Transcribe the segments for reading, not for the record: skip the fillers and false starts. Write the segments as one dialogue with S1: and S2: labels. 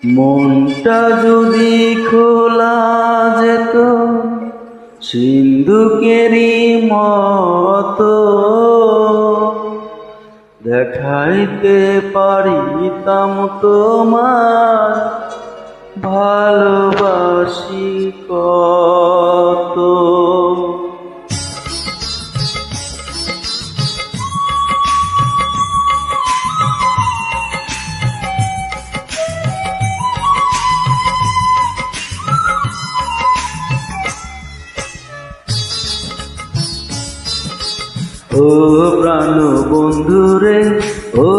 S1: মনটা যদি খোলা যেত সিন্ধুকেরই মতো, দেখাইতে পারিতাম তোমার ভালোবাসি কত। ও প্রাণ বন্ধুরে, ও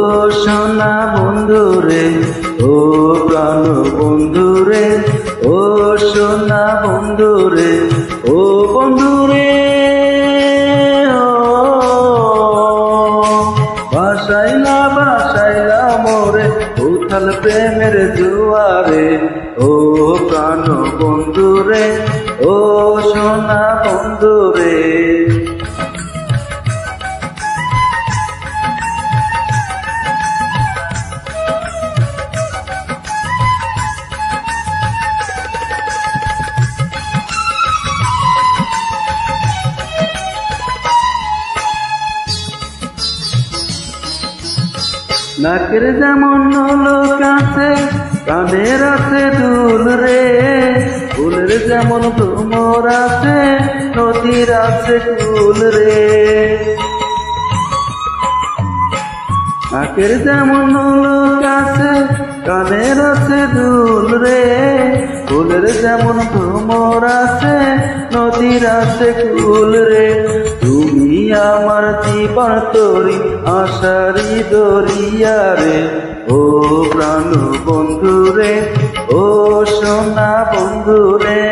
S1: সোনা বন্ধুরে, ও প্রাণ বন্ধুরে, ও সোনা বন্ধুরে, ও বন্ধুরে, ভাসাইলা ভাসাইলা মোরে উথাল প্রেমের জোয়ারে। ও প্রাণ বন্ধুরে, ও সোনা বন্ধুরে। নাকের যেমন নলক আছে, কানের আছে দুল রে, ফুলের যেমন ভ্রমর আছে, নদীর আছে কুল রে। নাকের যেমন নলক আছে, কানের আছে দুল রে, ফুলের যেমন ভ্রমর আছে, নদীর আছে কুল রে। তুমি আমার জীবন তরি আশারি দরিয়া রে। ও প্রাণ বন্ধুরে, ও সোনা বন্ধুরে।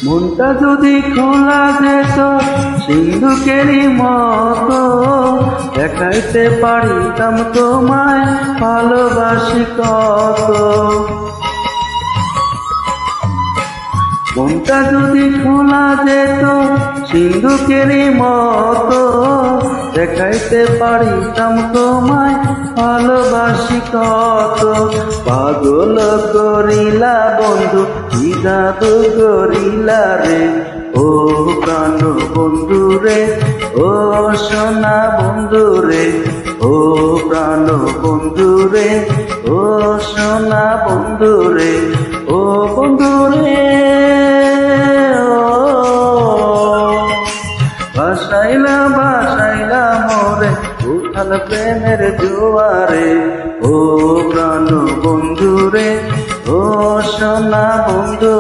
S1: মনটা যদি খোলা যেত সিন্ধুকেরই মতো, দেখাইতে পারিতাম তোমায় ভালোবাসি কত। মনটা যদি খোলা যেত সিন্ধুকেরই মতো, দেখাইতে পারিতাম তোমায় ভালোবাসি কত। পাগল করিলা বন্ধু, কি জাদু করিলা রে। ও প্রাণ বন্ধুরে, ও সোনা বন্ধুরে, ও প্রাণ বন্ধুরে, ও সোনা বন্ধুরে, ও বন্ধুরে। ভাসাইলা ভাসাইলা মোরে উথাল প্রেমের জোয়ারে। ও প্রাণ বন্ধুরে, ও সোনা বন্ধু।